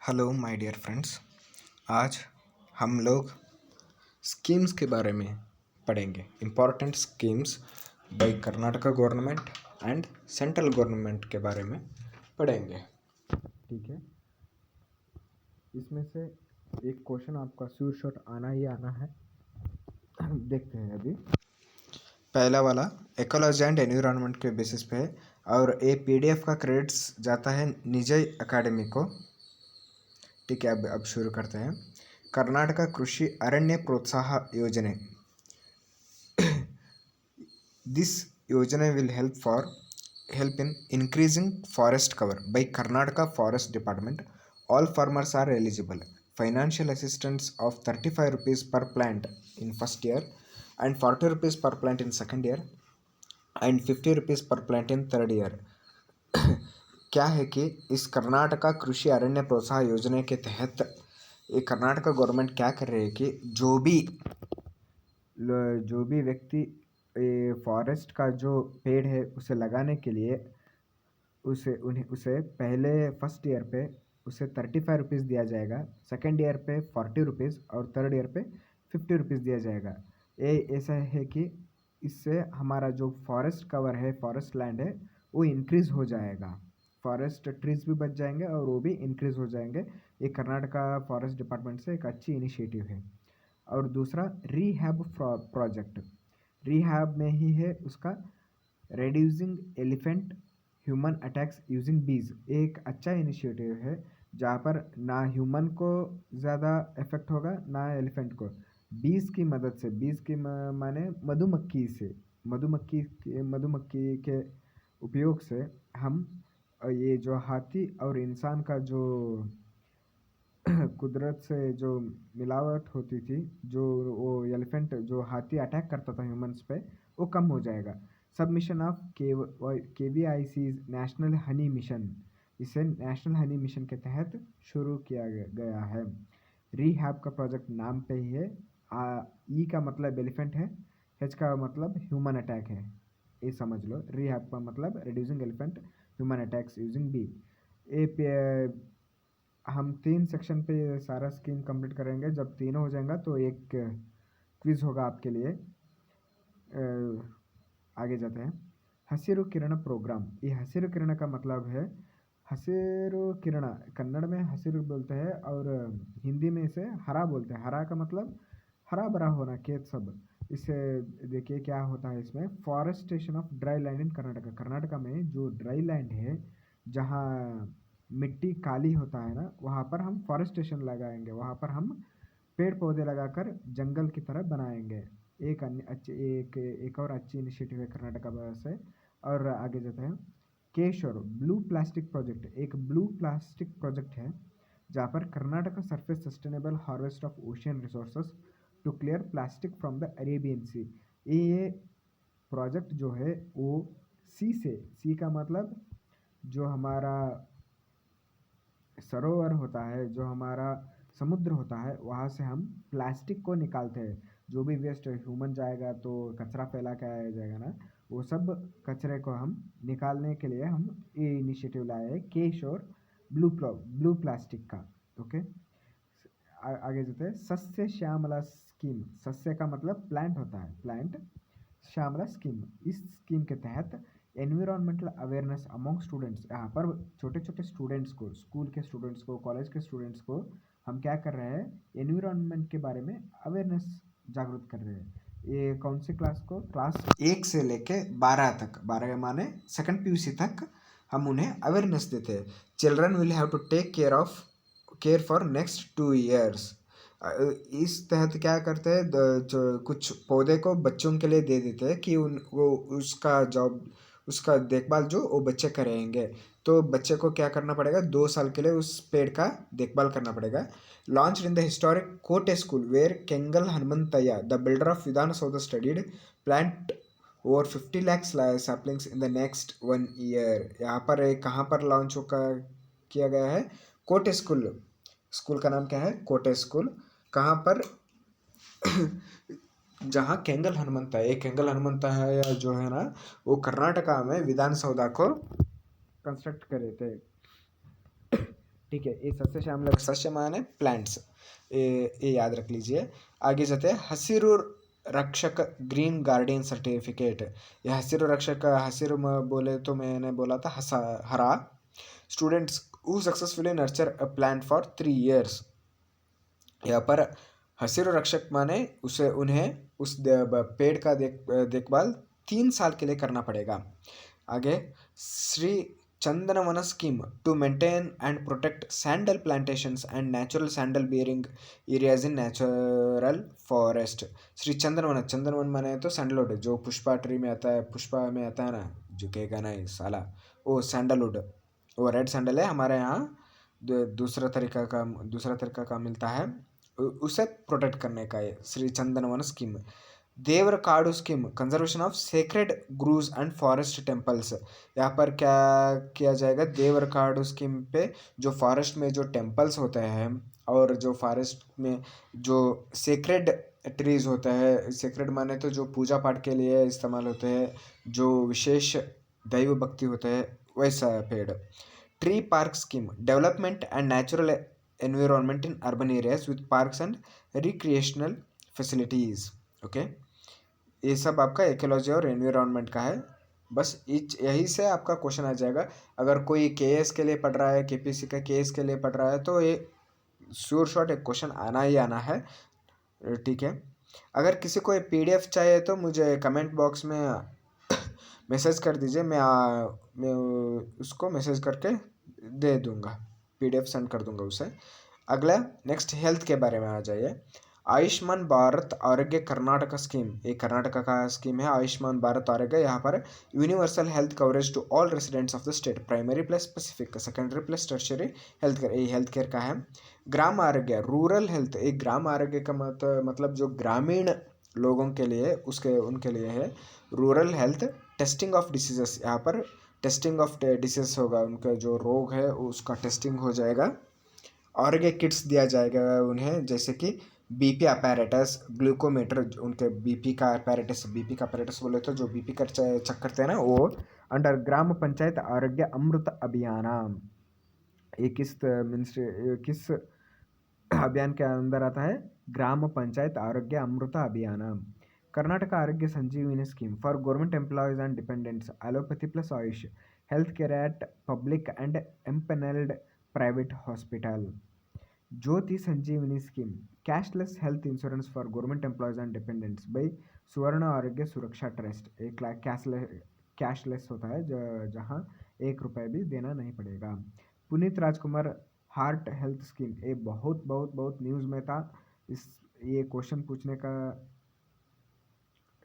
Hello my dear friends. आज हम लोग स्कीम्स के बारे में पढ़ेंगे। Important schemes by Karnataka government and central government के बारे में पढ़ेंगे। ठीक है, इसमें से एक क्वेश्चन आपका श्योर शॉट आना ही आना है। देखते हैं अभी। पहला वाला इकोलॉजी एंड एनवायरनमेंट के बेसिस पे है और ये पीडीएफ का क्रेडिट्स जाता है निजय अकेडमी को। ठीक है, अब शुरू करते हैं। कर्नाटका कृषि अरण्य प्रोत्साह योजने। दिस योजना will help in increasing forest cover by Karnataka Forest Department. All farmers are eligible. Financial assistance of 35 rupees per plant in first year and 40 rupees per plant in second year and 50 rupees per plant in third year. क्या है कि इस कर्नाटका कृषि अरण्य प्रोत्साहन योजना के तहत ये कर्नाटका गवर्नमेंट क्या कर रही है कि जो भी व्यक्ति फॉरेस्ट का जो पेड़ है उसे लगाने के लिए उसे पहले फर्स्ट ईयर पे उसे 35 रुपीज़ दिया जाएगा, सेकेंड ईयर पे 40 रुपीज़ और थर्ड ईयर पे 50 रुपीज़ दिया जाएगा। ये ऐसा है कि इससे हमारा जो फॉरेस्ट कवर है, फॉरेस्ट लैंड है, वो इंक्रीज़ हो जाएगा। फॉरेस्ट ट्रीज भी बच जाएंगे और वो भी इंक्रीज़ हो जाएंगे। ये कर्नाटका फॉरेस्ट डिपार्टमेंट से एक अच्छी इनिशिएटिव है। और दूसरा रीहैब प्रोजेक्ट, रीहैब में ही है उसका reducing elephant human attacks using बीज। एक अच्छा इनिशिएटिव है जहाँ पर ना ह्यूमन को ज़्यादा इफेक्ट होगा ना एलिफेंट को। बीज की मदद से, बीज की माने मधुमक्खी से, मधुमक्खी के उपयोग से हम ये जो हाथी और इंसान का जो कुदरत से जो मिलावट होती थी, जो वो एलिफेंट जो हाथी अटैक करता था ह्यूमंस पे, वो कम हो जाएगा। Submission of KVIC national honey mission, इसे नेशनल हनी मिशन के तहत शुरू किया गया है। रीहैब का प्रोजेक्ट नाम पे ही है। ई का मतलब एलिफेंट है, एच का मतलब ह्यूमन अटैक है, ये समझ लो। रीहैब का मतलब reducing elephant human attacks using bee. हम 3 सेक्शन पे सारा स्कीम कंप्लीट करेंगे। जब तीनों हो जाएगा तो एक क्विज होगा आपके लिए। आगे जाते हैं। हसिरु किरण प्रोग्राम। ये हसिरु किरण का मतलब है, हसिरु किरण कन्नड़ में हसिरु बोलते हैं और हिंदी में इसे हरा बोलते हैं। हरा का मतलब हरा भरा होना, खेत सब। इसे देखिए क्या होता है इसमें। Forestation of dry land in Karnataka. Karnataka में जो ड्राई लैंड है, जहाँ मिट्टी काली होता है ना, वहाँ पर हम फॉरेस्टेशन लगाएंगे। वहाँ पर हम पेड़ पौधे लगाकर जंगल की तरह बनाएंगे। एक अन्य अच्छी एक और अच्छी इनिशिएटिव है कर्नाटका से। और आगे जाते हैं। केशोर ब्लू प्लास्टिक प्रोजेक्ट, एक ब्लू प्लास्टिक प्रोजेक्ट है जहाँ पर Karnataka surface sustainable harvest of ocean resources to clear plastic from the Arabian sea. ये प्रोजेक्ट जो है वो सी का मतलब जो हमारा सरोवर होता है, जो हमारा समुद्र होता है, वहाँ से हम प्लास्टिक को निकालते हैं। जो भी वेस्ट ह्यूमन जाएगा तो कचरा फैला के आया जाएगा ना, वो सब कचरे को हम निकालने के लिए हम ये इनिशिएटिव लाए हैं, केशोर ब्लू प्लास्टिक का। ओके, आगे जाते हैं। सस्य श्यामला स्कीम। सस्य का मतलब प्लांट होता है, प्लांट। श्यामला स्कीम, इस स्कीम के तहत एनवायरमेंटल अवेयरनेस अमॉन्ग स्टूडेंट्स। यहाँ पर छोटे छोटे स्टूडेंट्स को, स्कूल के स्टूडेंट्स को, कॉलेज के स्टूडेंट्स को हम क्या कर रहे हैं, एनवायरमेंट के बारे में अवेयरनेस जागरूक कर रहे हैं। ये कौन सी क्लास को, क्लास 1 से लेके 12 तक, 12 माने सेकंड PUC तक हम उन्हें अवेयरनेस देते हैं। Children will have to take care for next 2 years। इस तहत क्या करते हैं, जो कुछ पौधे को बच्चों के लिए दे देते हैं कि वो उसका देखभाल जो वो बच्चे करेंगे। तो बच्चे को क्या करना पड़ेगा, 2 साल के लिए उस पेड़ का देखभाल करना पड़ेगा। Launch in the historic Kote school where Kengal Hanumanthaiah the builder of Vidhanasoudha studied plant over 50 lakhs saplings in the next 1 year। यहाँ पर कहाँ पर लॉन्च किया गया है, कोटे स्कूल। स्कूल का नाम क्या है, कोटे स्कूल। कहाँ पर जहाँ केंगल हनुमंतಯ್ಯ, एक केंगल हनुमंतಯ್ಯ जो है ना, वो कर्नाटका में विधानसौधा को कंस्ट्रक्ट करे थे। ठीक है, ये सस्य श्यामला, सस्य माने प्लांट्स, ये याद रख लीजिए। आगे जाते हैं, हसिरू रक्षक ग्रीन गार्डन सर्टिफिकेट। यह हसिरू रक्षक, हसिरू बोले तो मैंने बोला था हरा। Students who successfully nurture a plant for 3 years। यहाँ पर हसिरू रक्षक माने उसे उन्हें उस पेड़ का देखभाल 3 साल के लिए करना पड़ेगा। आगे, Shri Chandanavana scheme to maintain and protect sandal plantations and natural sandal bearing areas in natural forest. Shri Chandanavana, Chandanavana माने तो सैंडलवुड, जो पुष्पा ट्री में आता है, पुष्पा में आता है ना, झुकेगा नहीं साला, वो सैंडलवुड, वो रेड सैंडल है हमारे यहाँ। दूसरा तरीका का मिलता है, उसे प्रोटेक्ट करने का है श्री चंदनवन स्कीम। देवर काडू scheme, conservation of sacred grooves and forest temples. यहाँ पर क्या किया जाएगा, देवर काडू स्कीम पे जो फॉरेस्ट में जो टेम्पल्स होते हैं और जो फॉरेस्ट में जो सेक्रेड ट्रीज होते हैं, सेक्रेड माने तो जो पूजा पाठ के लिए इस्तेमाल होते हैं, जो विशेष दैव भक्ति होते हैं, वैसा पेड़। Tree park scheme, development and natural environment in urban areas with parks and recreational facilities. Okay, ये सब आपका इकोलॉजी और एनवायरनमेंट का है। बस यही से आपका क्वेश्चन आ जाएगा। अगर कोई केएस के लिए पढ़ रहा है, केपीसी का केएस के लिए पढ़ रहा है, तो ये श्योर शॉट एक क्वेश्चन आना ही आना है। ठीक है, अगर किसी को पीडीएफ चाहिए तो मुझे कमेंट बॉक्स में मैसेज कर दीजिए, मैं उसको मैसेज करके दे दूंगा, पीडीएफ सेंड कर दूंगा उसे। अगला नेक्स्ट हेल्थ के बारे में आ जाइए। आयुष्मान भारत आरोग्य कर्नाटक स्कीम, ये कर्नाटक का स्कीम है आयुष्मान भारत आरोग्य। यहाँ पर universal health coverage to all residents of the state, primary plus specific, secondary plus tertiary health care, ये हेल्थ केयर का है। ग्राम आरोग्य, रूरल हेल्थ, एक ग्राम आरोग्य का मतलब जो ग्रामीण लोगों के लिए उनके लिए है। Rural health, testing of diseases, यहाँ पर टेस्टिंग ऑफ डिसीज होगा, उनका जो रोग है उसका टेस्टिंग हो जाएगा। आरोग्य किट्स दिया जाएगा उन्हें, जैसे कि बीपी अपैरेटस, ग्लूकोमीटर, उनके बीपी का अपैरेटस बोले तो जो बीपी का चेक करते हैं ना, वो। अंडर ग्राम पंचायत आरोग्य अमृत अभियान, ये किस अभियान के अंदर आता है, ग्राम पंचायत आरोग्य अमृत Abhiyan. Karnataka Arogya Sanjeevani scheme for government employees and dependents, allopathy plus AYUSH, health care at public and empanelled private hospital. Jyoti Sanjeevani scheme, cashless health insurance for government employees and dependents by Suvarna Arogya सुरक्षा ट्रस्ट। एक कैशलेस होता है जहाँ 1 रुपये भी देना नहीं पड़ेगा। पुनीत राजकुमार हार्ट हेल्थ स्कीम, ये बहुत बहुत बहुत न्यूज़ में था, ये क्वेश्चन पूछने का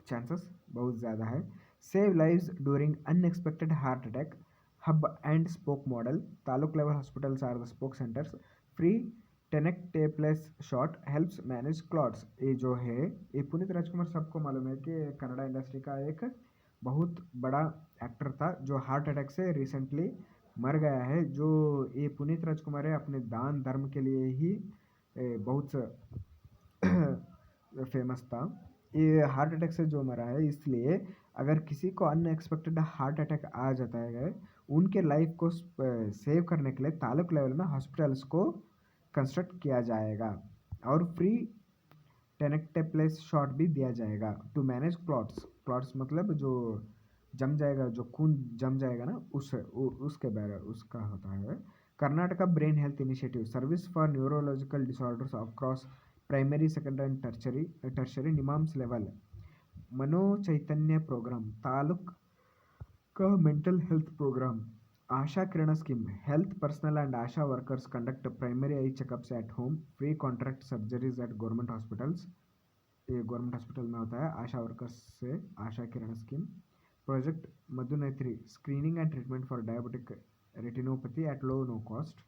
चांसेस बहुत ज़्यादा है। Save lives during unexpected heart attack, hub and spoke model, taluk level hospitals are the spoke centres, free tenecteplase shot helps manage clots. ये जो है, ये पुनीत राजकुमार सबको मालूम है कि कन्नड़ा इंडस्ट्री का एक बहुत बड़ा एक्टर था जो हार्ट अटैक से रिसेंटली मर गया है। जो ये पुनीत राजकुमार है, अपने दान धर्म के लिए ही बहुत फेमस था। ये हार्ट अटैक से जो मरा है, इसलिए अगर किसी को अनएक्सपेक्टेड हार्ट अटैक आ जाता है, उनके लाइफ को सेव करने के लिए तालुक लेवल में हॉस्पिटल्स को कंस्ट्रक्ट किया जाएगा और फ्री टेनेक्टेप्लेस शॉट भी दिया जाएगा टू मैनेज क्लॉट्स मतलब जो जम जाएगा, जो खून जम जाएगा ना, उसके बारे उसका होता है। Karnataka brain health initiative, service for neurological disorders across primary secondary and tertiary NIMHANS level. Mano Chaitanya program, taluk का mental health program. Asha Kiran scheme, health personnel and ASHA workers conduct primary eye checkups at home, free contract surgeries at government hospitals. ये government hospital में होता है ASHA workers से Asha Kiran scheme. Project Madhunetri, screening and treatment for diabetic retinopathy at low no cost.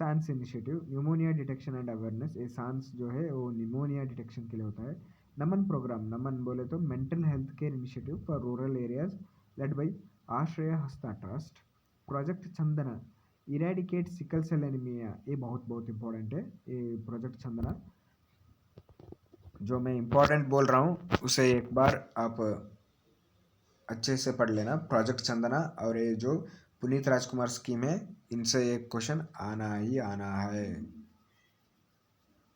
सांस initiative, pneumonia detection and awareness, ये सांस जो है वो निमोनिया डिटेक्शन के लिए होता है। नमन प्रोग्राम, नमन बोले तो mental health care initiative for rural areas led by Ashraya Hasta trust. Project Chandana, eradicate sickle cell anaemia, ये बहुत बहुत इंपॉर्टेंट है। ये प्रोजेक्ट चंदना जो मैं इंपॉर्टेंट बोल रहा हूँ उसे एक बार आप अच्छे से पढ़ लेना, प्रोजेक्ट चंदना। और ये जो पुनीत राजकुमार स्कीम है इनसे एक क्वेश्चन आना ही आना है।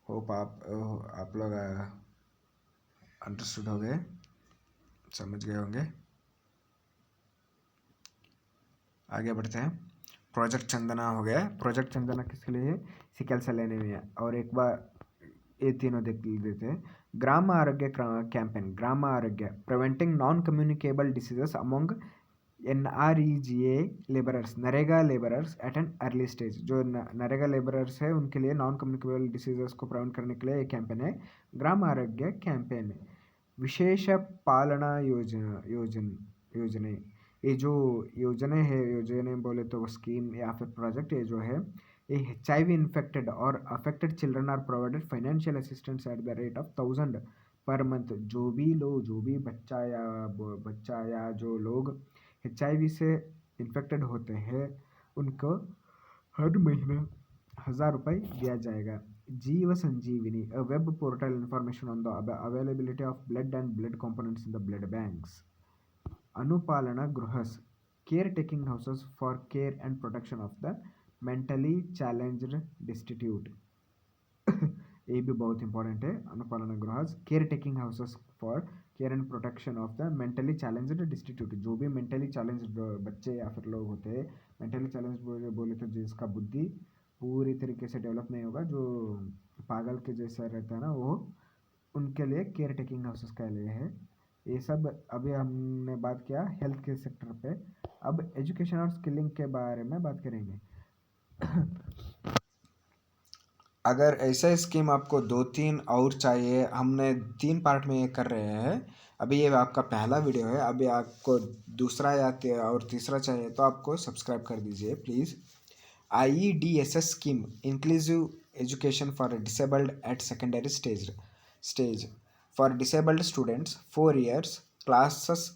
होप आप लोग अंडरस्टूड हो गए, समझ गए होंगे। आगे बढ़ते हैं। प्रोजेक्ट चंदना हो गया। प्रोजेक्ट चंदना किसके लिए है? Sickle cell anaemia. और एक बार ये तीनों देख देते हैं। ग्राम आरोग्य campaign, Gram Arogya preventing non communicable diseases among NREGA labourers, NREGA labourers at an early stage. जो नरेगा लेबरर्स है उनके लिए नॉन कम्युनिकेबल डिसीजेस को प्रिवेंट करने के लिए एक कैंपेन है, ग्राम आरोग्य कैंपेन। विशेष पालना योजने, ये जो योजने बोले तो स्कीम या फिर प्रोजेक्ट, ये जो है ये HIV इन्फेक्टेड और affected children are provided financial assistance at the rate of 1000 per month. जो भी बच्चा या जो लोग HIV से इन्फेक्टेड होते हैं उनको हर महीने 1000 रुपये दिया जाएगा। जीव संजीवनी, a web portal information on the availability of blood and blood components in the blood banks. Anupalana Gruhas, caretaking houses for care and protection of the mentally challenged destitute. ये भी बहुत इंपॉर्टेंट है। Anupalana Grihas, care taking houses for care and protection of the mentally challenged destitute. जो भी mentally challenged बच्चे या फिर लोग होते हैं, मेंटली चैलेंज बोले तो जिसका बुद्धि पूरी तरीके से डेवलप नहीं होगा, जो पागल के जैसा रहता है ना, वो उनके लिए केयर टेकिंग हाउसेस का लिए है। ये सब अभी हमने बात किया हेल्थ के सेक्टर पे। अब एजुकेशन और स्किलिंग के बारे में बात करेंगे। अगर ऐसा स्कीम आपको 2-3 और चाहिए, हमने 3 पार्ट में ये कर रहे हैं। अभी ये आपका पहला वीडियो है। अभी आपको दूसरा या और तीसरा चाहिए तो आपको सब्सक्राइब कर दीजिए please. IEDSS scheme, inclusive education for disabled at secondary stage for disabled students 4 years classes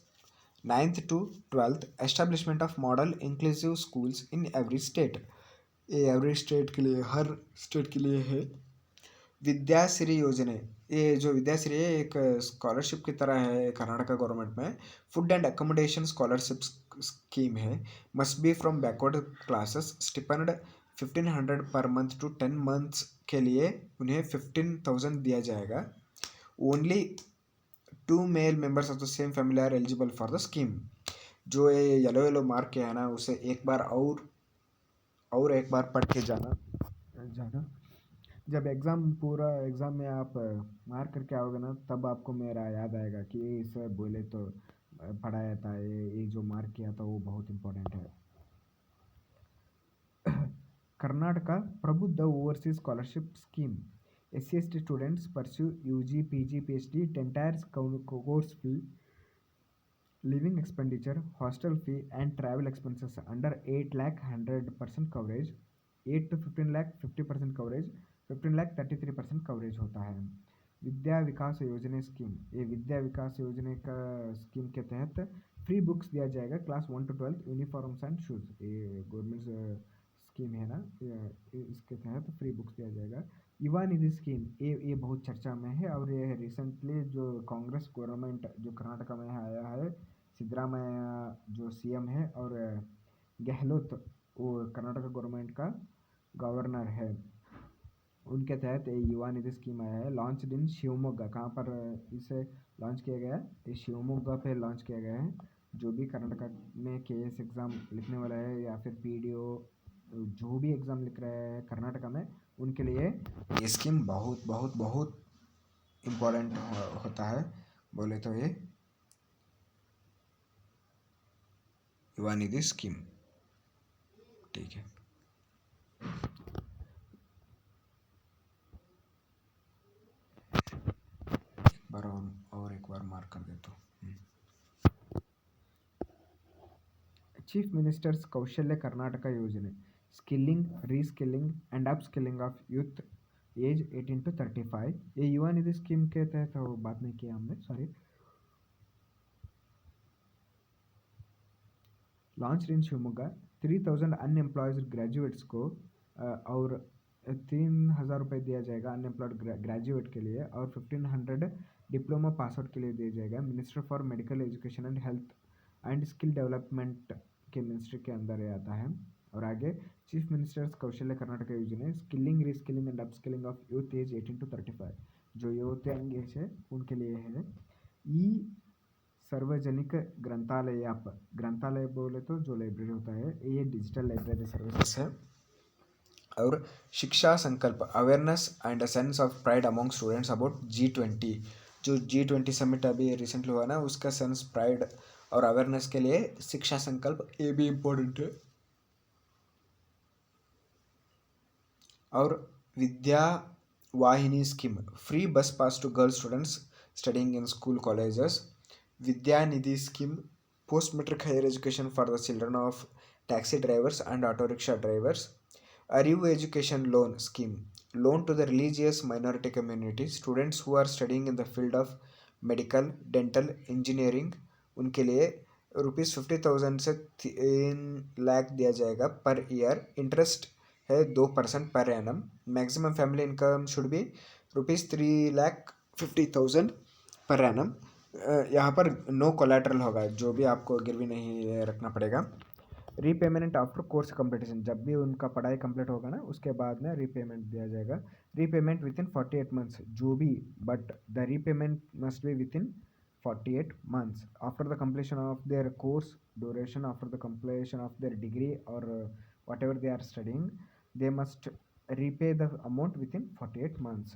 9th to 12th, establishment of model inclusive schools in every state. ये एवरी स्टेट के लिए, हर स्टेट के लिए है। विद्याश्री योजना, ये जो विद्याश्री है एक स्कॉलरशिप की तरह है कर्नाटका गवर्नमेंट में। Food and accommodation scholarship scheme है। Must be from backward classes, stipend 1500 per month to 10 months के लिए उन्हें 15,000 दिया जाएगा। Only 2 male members of the same family are eligible for the scheme. जो ये येलो मार्क के है ना, उसे एक बार और एक बार पढ़ के जाना। जब पूरा एग्ज़ाम में आप मार्क करके आओगे ना, तब आपको मेरा याद आएगा कि ये इसे बोले तो पढ़ाया था, ये जो मार्क किया था वो बहुत इम्पोर्टेंट है। कर्नाटका प्रबुद्ध overseas scholarship scheme, SC/ST students pursue UG PG PhD entire course fee, living expenditure, hostel fee and travel expenses under 8 lakh 100% coverage, 8 to 15 lakh 50% coverage, 15 lakh 33% coverage होता है। विद्या विकास योजना स्कीम, ये विद्या विकास योजना का स्कीम के तहत फ्री बुक्स दिया जाएगा class 1 to 12 uniforms and shoes. ये गवर्नमेंट स्कीम है ना, इसके तहत फ्री बुक्स दिया जाएगा। युवा निधि स्कीम, ये बहुत चर्चा में है और ये रिसेंटली जो कांग्रेस गवर्नमेंट जो कर्नाटका में आया है, सिद्धरामैया जो CM है और गहलोत वो कर्नाटका गवर्नमेंट का गवर्नर है, उनके तहत ये युवा निधि स्कीम आया है। लॉन्च इन शिवमोगा, कहाँ पर इसे लॉन्च किया गया है? ये शिवमोगा पे लॉन्च किया गया है। जो भी कर्नाटका में KS एग्ज़ाम लिखने वाला है या फिर PDO जो भी एग्ज़ाम लिख रहे हैं कर्नाटका में, उनके लिए ये स्कीम बहुत बहुत बहुत इम्पोर्टेंट होता है। बोले तो ये युवा निधि स्कीम, ठीक है। एक बार मार्क कर देता हूँ। Chief ministers Kaushalya Karnataka Yojana, skilling, reskilling and upskilling of youth age 18 to 35। ये युवा निधि स्कीम के तहत वो बात नहीं किया हमने, sorry. Launch in Shivamogga, 3000 unemployed graduates को और 3000 रुपये दिया जाएगा अनएम्प्लॉयड ग्रेजुएट के लिए, और 1500 डिप्लोमा पास आउट के लिए दिया जाएगा। Minister for medical education and health and skill development के मिनिस्ट्री के अंदर ये आता है। और आगे chief ministers Kaushalya Karnataka Yojana skilling reskilling and upskilling of youth age 18 to 35 जो यूथ यंग एज है उनके लिए है। ई सार्वजनिक ग्रंथालय ऐप, ग्रंथालय बोले तो जो लाइब्रेरी होता है, ये डिजिटल लाइब्रेरी सर्विसेज है। और शिक्षा संकल्प awareness and a sense of pride among students about G20, जो G20 समिट अभी रिसेंटली हुआ ना, उसका सेंस प्राइड और अवेयरनेस के लिए शिक्षा संकल्प ये भी इम्पोर्टेंट है। और विद्या वाहिनी scheme free bus pass to girl students studying in school colleges. Vidya Nidhi scheme post matric higher education for the children of taxi drivers and auto rickshaw drivers. Arivu education loan scheme loan to the religious minority community students who are studying in the field of medical dental engineering, उनके लिए ₹50,000 से 3 लाख दिया जाएगा per year. Interest है 2% per annum. Maximum family income should be ₹3,50,000 per annum. यहाँ पर no collateral होगा, जो भी आपको गिरवी नहीं रखना पड़ेगा। रीपेमेंट आफ्टर कोर्स कंप्लीटेशन, जब भी उनका पढ़ाई कंप्लीट होगा ना उसके बाद में रीपेमेंट दिया जाएगा। रीपेमेंट विद इन 48 मंथ्स, जो भी, but the repayment must be with in 48 months after the completion of their course duration, after the completion of their degree or whatever they are studying, they must repay the amount within 48 months.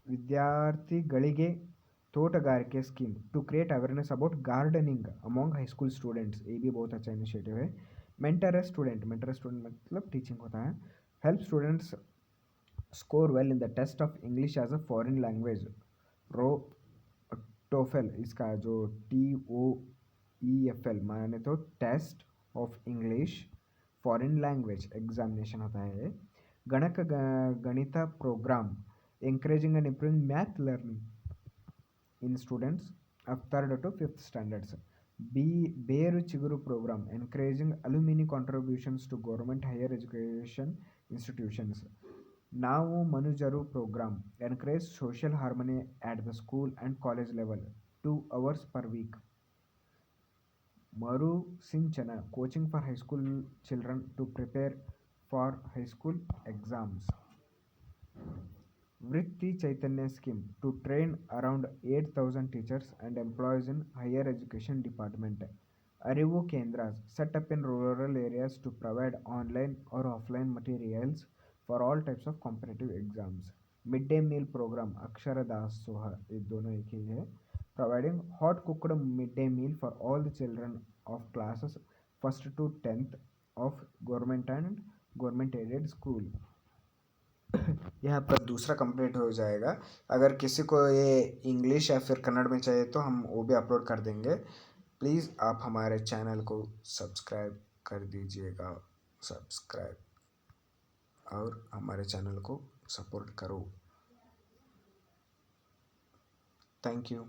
ವಿದ್ಯಾರ್ಥಿಗಳಿಗೆ Totagarike scheme to create awareness about gardening among high school students, ये भी बहुत अच्छा initiative है। Mentor student मतलब teaching होता है। Help students score well in the test of English as a foreign language, or TOEFL, इसका जो TOEFL माने तो test of English foreign language examination होता है। Ganit programme encouraging and improving math learning in students of 3rd to 5th standards. Beru Chiguru program encouraging alumni contributions to government higher education institutions. Now Manujaru program encourage social harmony at the school and college level 2 hours per week. Maru Sinchana coaching for high school children to prepare for high school exams. Vritti Chaitanya scheme to train around 8,000 teachers and employees in higher education department. Arivu Kendras set up in rural areas to provide online or offline materials for all types of competitive exams. Midday meal program Akshara Dasoha, ये दोनों एक ही है, providing hot cooked midday meal for all the children of classes 1st to 10th of government and government aided school. यहाँ पर दूसरा complete हो जाएगा। अगर किसी को ये इंग्लिश या फिर कन्नड़ में चाहिए तो हम वो भी अपलोड कर देंगे। प्लीज़ आप हमारे चैनल को सब्सक्राइब कर दीजिएगा, सब्सक्राइब, और हमारे चैनल को सपोर्ट करो। Thank you.